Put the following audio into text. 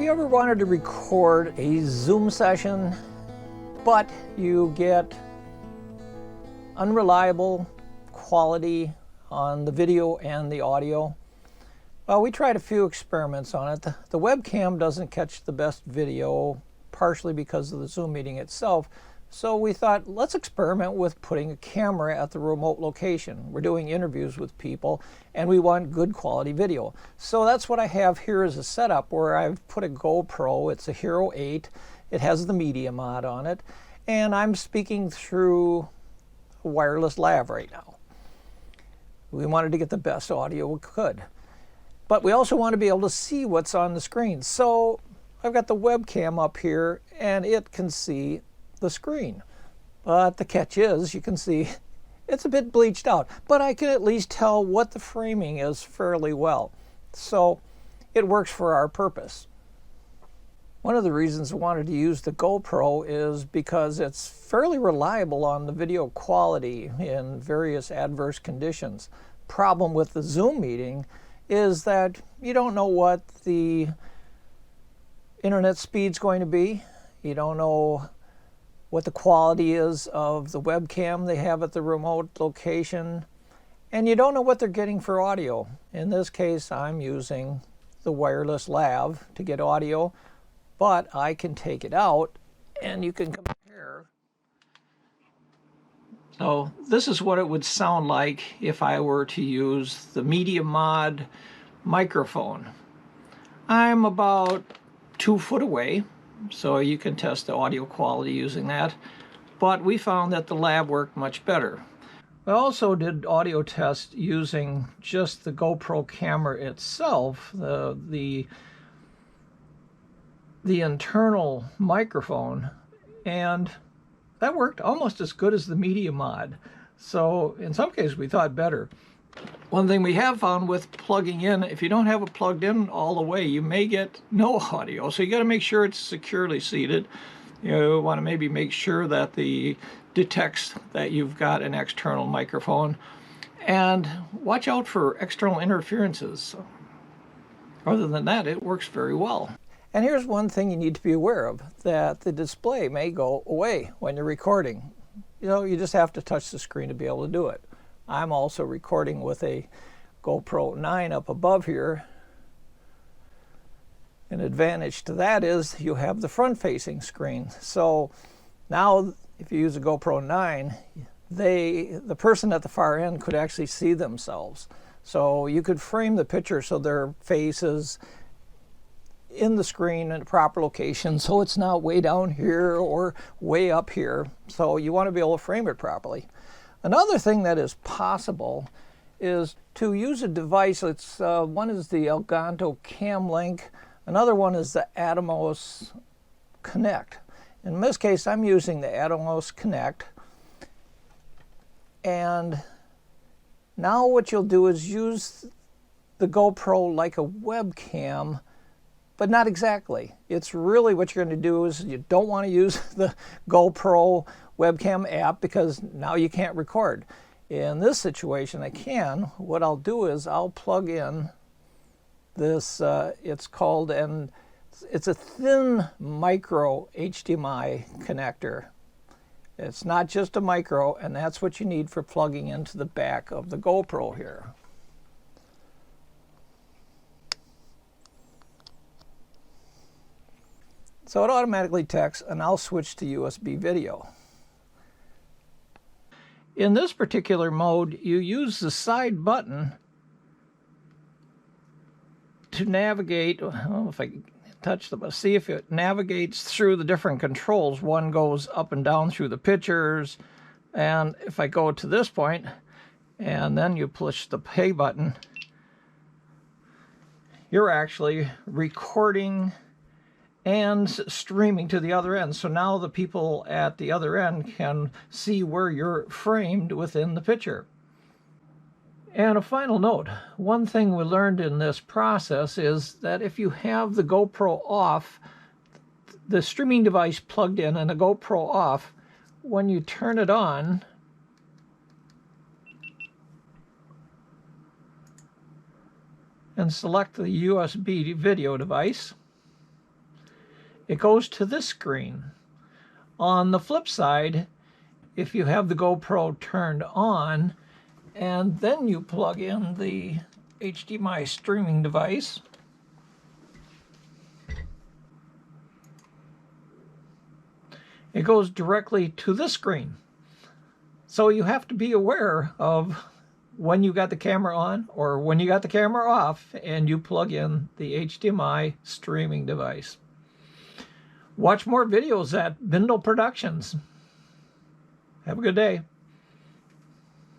you ever wanted to record a Zoom session, but you get unreliable quality on the video and the audio? Well, we tried a few experiments on it. The webcam doesn't catch the best video, partially because of the Zoom meeting itself. So we thought, let's experiment with putting a camera at the remote location. We're doing interviews with people and we want good quality video. So that's what I have here as a setup, where I've put a GoPro. It's a Hero 8. It has the media mod on it. And I'm speaking through a wireless lav right now. We wanted to get the best audio we could. But we also want to be able to see what's on the screen. So I've got the webcam up here and it can see the screen. But the catch is, you can see it's a bit bleached out, but I can at least tell what the framing is fairly well. So it works for our purpose. One of the reasons I wanted to use the GoPro is because it's fairly reliable on the video quality in various adverse conditions. Problem with the Zoom meeting is that you don't know what the internet speed's going to be. You don't know what the quality is of the webcam they have at the remote location, and you don't know what they're getting for audio. In this case, I'm using the wireless lav to get audio, but I can take it out and you can compare. So this is what it would sound like if I were to use the Media Mod microphone. I'm about 2 foot away, so you can test the audio quality using that. But we found that the lab worked much better. I also did audio tests using just the GoPro camera itself, the internal microphone, and that worked almost as good as the Media Mod. So in some cases we thought better. One thing we have found with plugging in, if you don't have it plugged in all the way, you may get no audio. So you got to make sure it's securely seated. You want to maybe make sure that the detects that you've got an external microphone, and watch out for external interferences. Other than that, it works very well. And here's one thing you need to be aware of, that the display may go away when you're recording. You know, you just have to touch the screen to be able to do it. I'm also recording with a GoPro 9 up above here. An advantage to that is you have the front-facing screen. So now if you use a GoPro 9, the person at the far end could actually see themselves. So you could frame the picture so their face is in the screen in the proper location, so it's not way down here or way up here. So you want to be able to frame it properly. Another thing that is possible is to use a device. It's one is the Elgato Cam Link, another one is the Atomos Connect. In this case, I'm using the Atomos Connect. And now what you'll do is use the GoPro like a webcam, but not exactly. It's really what you're going to do is you don't want to use the GoPro webcam app because now you can't record. In this situation, I can. What I'll do is I'll plug in this, it's called, and it's a thin micro HDMI connector. It's not just a micro, and that's what you need for plugging into the back of the GoPro here. So it automatically texts, and I'll switch to USB video. In this particular mode, you use the side button to navigate. Well, if I touch the button, see if it navigates through the different controls. One goes up and down through the pictures, and if I go to this point, and then you push the play button, you're actually recording and streaming to the other end. So now the people at the other end can see where you're framed within the picture. And a final note, one thing we learned in this process is that if you have the GoPro off, the streaming device plugged in and the GoPro off, when you turn it on, and select the USB video device, it goes to this screen. On the flip side, if you have the GoPro turned on and then you plug in the HDMI streaming device, it goes directly to this screen. So you have to be aware of when you got the camera on or when you got the camera off and you plug in the HDMI streaming device. Watch more videos at Bindle Productions. Have a good day.